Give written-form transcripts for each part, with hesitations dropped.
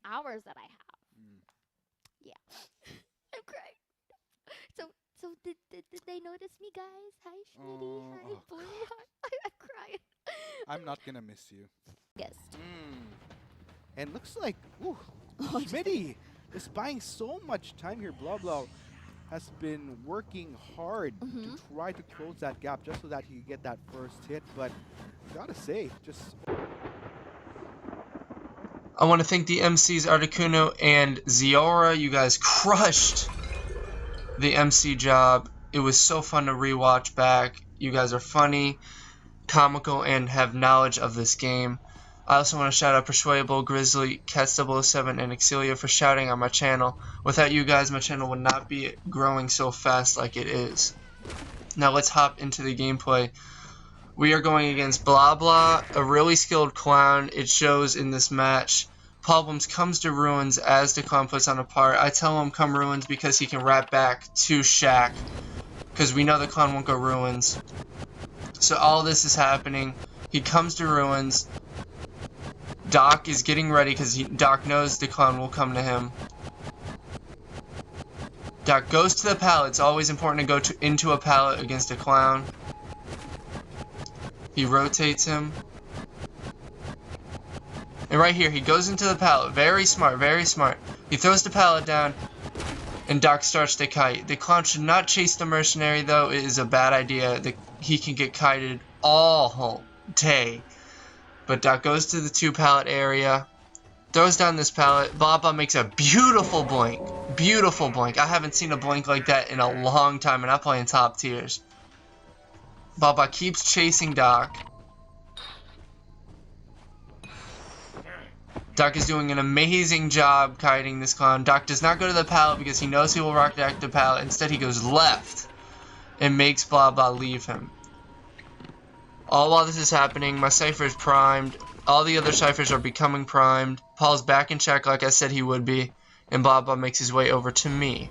hours that I have. Yeah. I'm crying. So did they notice me, guys? Hi, Schmidty. Oh, Hi, oh, Blue. Hi. I'm crying. I'm not gonna miss you. Guest. Mm. And looks like, ooh, Oh, just kidding. Schmitty is buying so much time here. Blah blah has been working hard to Mhm. try to close that gap just so that he could get that first hit. But gotta say, just I want to thank the MCs Articuno and Ziora. You guys crushed the MC job. It was so fun to rewatch back. You guys are funny, comical, and have knowledge of this game. I also want to shout out Persuadable, Grizzly, Cat007, and Exilia for shouting on my channel. Without you guys, my channel would not be growing so fast like it is. Now let's hop into the gameplay. We are going against Blah Blah, a really skilled clown. It shows in this match. Problems comes to Ruins as the clown puts on a part. I tell him come Ruins because he can rap back to Shaq. Because we know the clown won't go Ruins. So all this is happening. He comes to Ruins. Doc is getting ready because Doc knows the clown will come to him. Doc goes to the pallet. It's always important to go into a pallet against a clown. He rotates him. And right here, he goes into the pallet. Very smart, very smart. He throws the pallet down, and Doc starts to kite. The clown should not chase the mercenary, though. It is a bad idea. He can get kited all day. But Doc goes to the 2 pallet area, throws down this pallet. Baba makes a beautiful blink. Beautiful blink. I haven't seen a blink like that in a long time, and I'm playing top tiers. Baba keeps chasing Doc. Doc is doing an amazing job kiting this clown. Doc does not go to the pallet because he knows he will rock back the pallet. Instead, he goes left and makes Blah Blah leave him. All while this is happening, my cipher is primed. All the other ciphers are becoming primed. Paul's back in check like I said he would be. And Blah Blah makes his way over to me.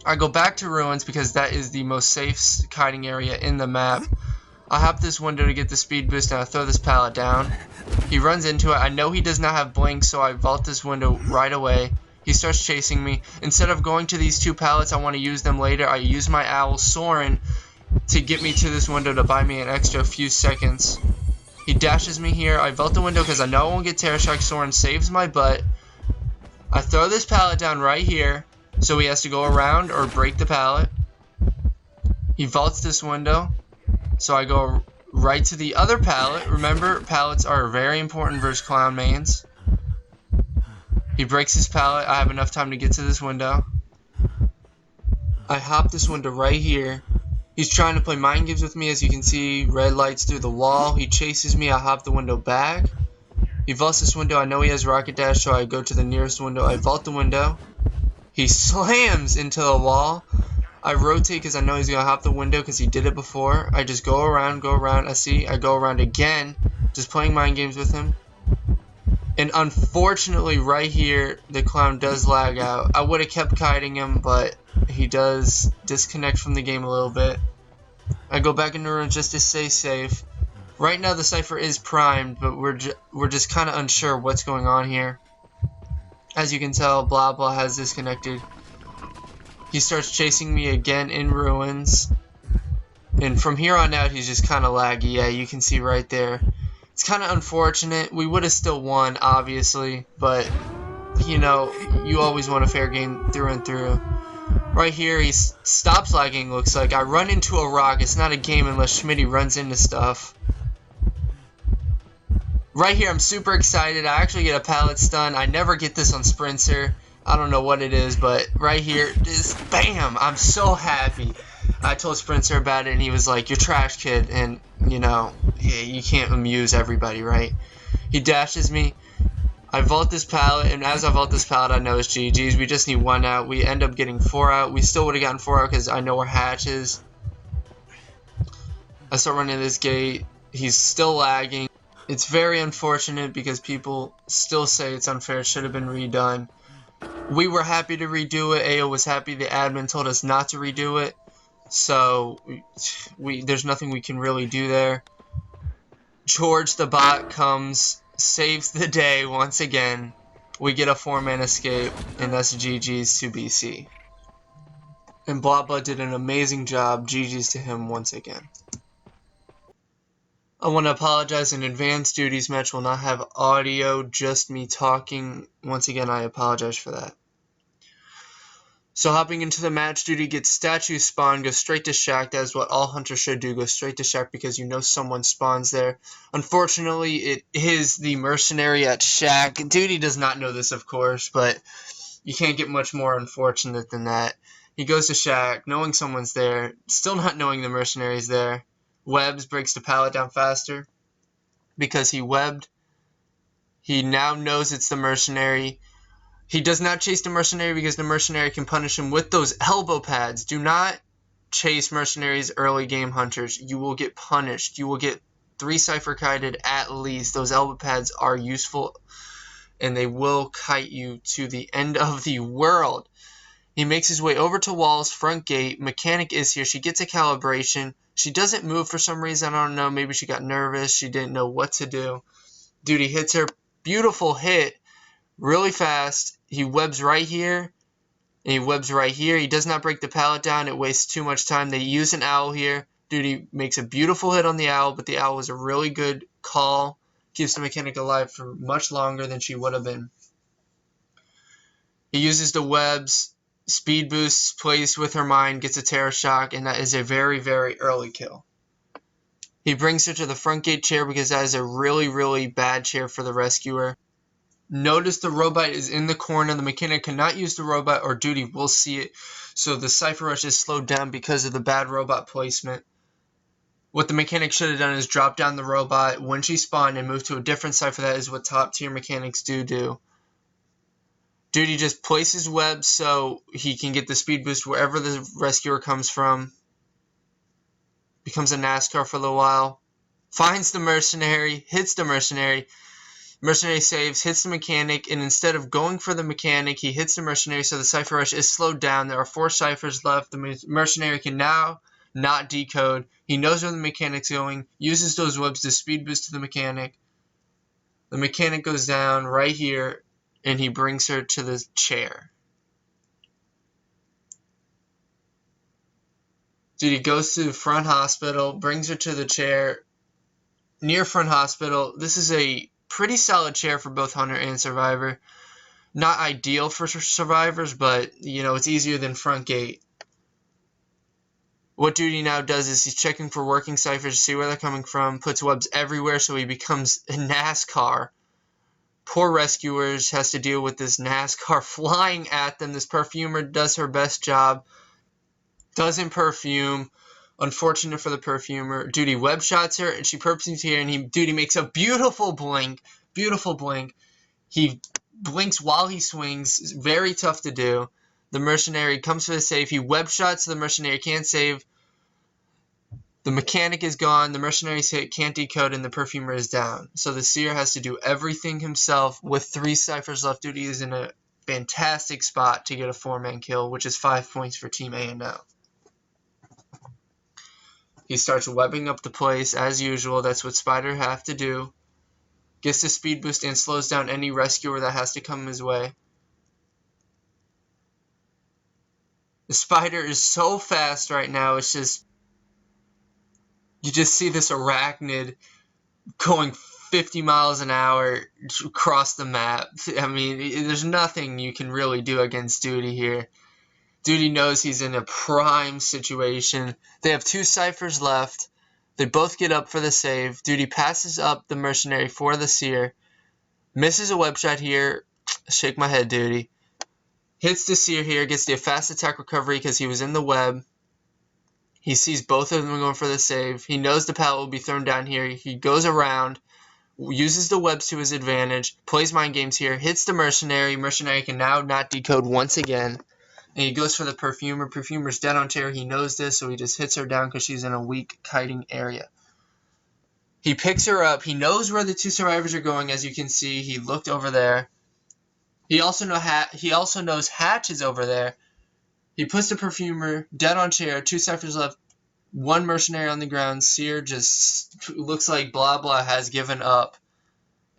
I go back to Ruins because that is the most safe kiting area in the map. I hop this window to get the speed boost and I throw this pallet down. He runs into it. I know he does not have blink, so I vault this window right away. He starts chasing me. Instead of going to these 2 pallets, I want to use them later. I use my owl Soren to get me to this window to buy me an extra few seconds. He dashes me here. I vault the window because I know I won't get Terror Strike. Soren saves my butt. I throw this pallet down right here, so he has to go around or break the pallet. He vaults this window. So I go right to the other pallet. Remember, pallets are very important versus clown mains. He breaks his pallet. I have enough time to get to this window. I hop this window right here. He's trying to play mind games with me. As you can see, red lights through the wall. He chases me. I hop the window back. He vaults this window. I know he has rocket dash, so I go to the nearest window. I vault the window. He slams into the wall. I rotate because I know he's going to hop the window because he did it before. I just go around. I go around again, just playing mind games with him. And unfortunately, right here, the clown does lag out. I would have kept kiting him, but he does disconnect from the game a little bit. I go back into Ruins just to stay safe. Right now, the cipher is primed, but we're just kind of unsure what's going on here. As you can tell, Blah Blah has disconnected. He starts chasing me again in Ruins. And from here on out, he's just kind of laggy. Yeah, you can see right there. It's kind of unfortunate. We would have still won, obviously. But, you know, you always want a fair game through and through. Right here, he stops lagging, looks like. I run into a rock. It's not a game unless Schmidty runs into stuff. Right here, I'm super excited. I actually get a pallet stun. I never get this on Sprinter. I don't know what it is, but right here, just BAM! I'm so happy. I told Sprinter about it, and he was like, "You're trash, kid," and, you know, yeah, you can't amuse everybody, right? He dashes me. I vault this pallet, and as I vault this pallet, I know it's GG's. We just need 1 out. We end up getting 4 out. We still would have gotten 4 out because I know we're hatches. I start running this gate. He's still lagging. It's very unfortunate because people still say it's unfair. It should have been redone. We were happy to redo it. AO was happy. The admin told us not to redo it. So there's nothing we can really do there. George the bot comes, saves the day once again. We get a 4-man escape, and that's GG's to BC. And Blah Blah did an amazing job. GG's to him once again. I want to apologize in advance. Duty's match will not have audio, just me talking. Once again, I apologize for that. So hopping into the match, Duty gets statue spawn, goes straight to Shack. That is what all hunters should do, go straight to Shack because you know someone spawns there. Unfortunately, it is the mercenary at Shack. Duty does not know this, of course, but you can't get much more unfortunate than that. He goes to Shack, knowing someone's there, still not knowing the mercenary's there. Webs, breaks the pallet down faster because he webbed. He now knows it's the mercenary. He does not chase the mercenary because the mercenary can punish him with those elbow pads. Do not chase mercenaries early game, hunters. You will get punished. You will get 3 cipher kited at least. Those elbow pads are useful and they will kite you to the end of the world. He makes his way over to Wall's front gate. Mechanic is here. She gets a calibration. She doesn't move for some reason. I don't know. Maybe she got nervous. She didn't know what to do. Duty hits her. Beautiful hit. Really fast. He webs right here. And he webs right here. He does not break the pallet down. It wastes too much time. They use an owl here. Duty makes a beautiful hit on the owl, but the owl was a really good call. Keeps the mechanic alive for much longer than she would have been. He uses the webs. Speed boost, plays with her mind, gets a terror shock, and that is a very, very early kill. He brings her to the front gate chair because that is a really, really bad chair for the rescuer. Notice the robot is in the corner. The mechanic cannot use the robot or Duty will see it. So the cipher rush is slowed down because of the bad robot placement. What the mechanic should have done is drop down the robot when she spawned and move to a different cipher. That is what top tier mechanics do. Duty just places webs so he can get the speed boost wherever the rescuer comes from. Becomes a NASCAR for a little while. Finds the mercenary, hits the mercenary. Mercenary saves, hits the mechanic, and instead of going for the mechanic, he hits the mercenary, so the cipher rush is slowed down. There are 4 ciphers left. The mercenary can now not decode. He knows where the mechanic's going, uses those webs to speed boost to the mechanic. The mechanic goes down right here, and he brings her to the chair. Duty goes to the front hospital, brings her to the chair. Near front hospital, this is a pretty solid chair for both Hunter and Survivor. Not ideal for survivors, but, you know, it's easier than front gate. What Duty now does is he's checking for working ciphers to see where they're coming from, puts webs everywhere so he becomes a NASCAR. Poor rescuers has to deal with this NASCAR flying at them. This perfumer does her best job. Doesn't perfume. Unfortunate for the perfumer. Duty web shots her and she perfumes here and Duty makes a beautiful blink. Beautiful blink. He blinks while he swings. Very tough to do. The mercenary comes for the save. He web shots, so the mercenary can't save. The mechanic is gone. The mercenary's hit can't decode, and the perfumer is down. So the seer has to do everything himself. With 3 ciphers left, Duty is in a fantastic spot to get a 4-man kill, which is 5 points for Team A&O. He starts webbing up the place as usual. That's what Spider have to do. Gets the speed boost and slows down any rescuer that has to come his way. The Spider is so fast right now. It's just... You just see this arachnid going 50 miles an hour across the map. I mean, there's nothing you can really do against Duty here. Duty knows he's in a prime situation. They have 2 ciphers left. They both get up for the save. Duty passes up the mercenary for the seer. Misses a web shot here. Shake my head, Duty. Hits the seer here. Gets the fast attack recovery because he was in the web. He sees both of them going for the save. He knows the pallet will be thrown down here. He goes around. Uses the webs to his advantage. Plays mind games here. Hits the mercenary. Mercenary can now not decode once again. And he goes for the perfumer. Perfumer's dead on chair. He knows this, so he just hits her down because she's in a weak kiting area. He picks her up. He knows where the 2 survivors are going, as you can see. He looked over there. He also knows Hatch is over there. He puts the perfumer dead on chair. 2 ciphers left. 1 mercenary on the ground. Seer just looks like Blah Blah has given up.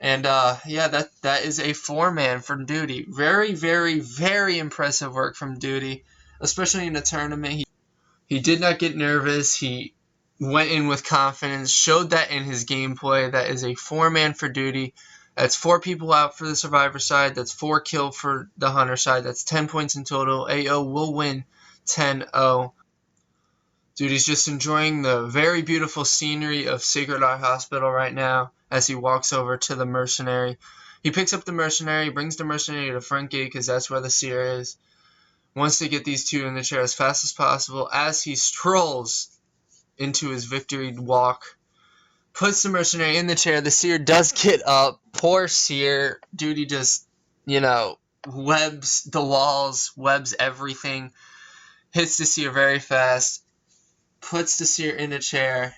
And yeah, that is a 4-man from Duty. Very, very, very impressive work from Duty, especially in a tournament. He did not get nervous. He went in with confidence, showed that in his gameplay. That is a 4-man for Duty. That's 4 people out for the Survivor side. That's 4 kill for the Hunter side. That's 10 points in total. AO will win 10-0. Duty's just enjoying the very beautiful scenery of Sacred Heart Hospital right now as he walks over to the mercenary. He picks up the mercenary, brings the mercenary to the front gate because that's where the seer is. Wants to get these two in the chair as fast as possible as he strolls into his victory walk. Puts the mercenary in the chair. The seer does get up. Poor seer. Duty just, webs the walls, webs everything. Hits the seer very fast. Puts the seer in a chair.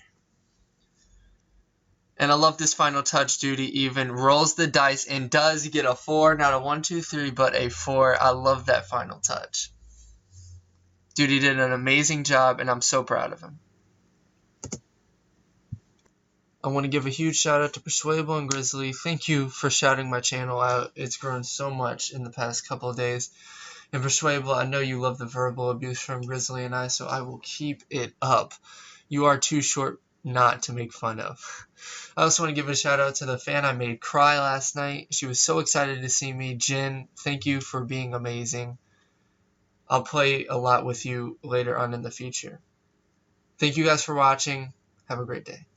And I love this final touch. Duty even rolls the dice and does get a 4. Not a 1, 2, 3, but a 4. I love that final touch. Duty did an amazing job, and I'm so proud of him. I want to give a huge shout out to Persuadable and Grizzly. Thank you for shouting my channel out. It's grown so much in the past couple of days. And Persuadable, I know you love the verbal abuse from Grizzly and I, so I will keep it up. You are too short not to make fun of. I also want to give a shout out to the fan I made cry last night. She was so excited to see me. Jin, thank you for being amazing. I'll play a lot with you later on in the future. Thank you guys for watching. Have a great day.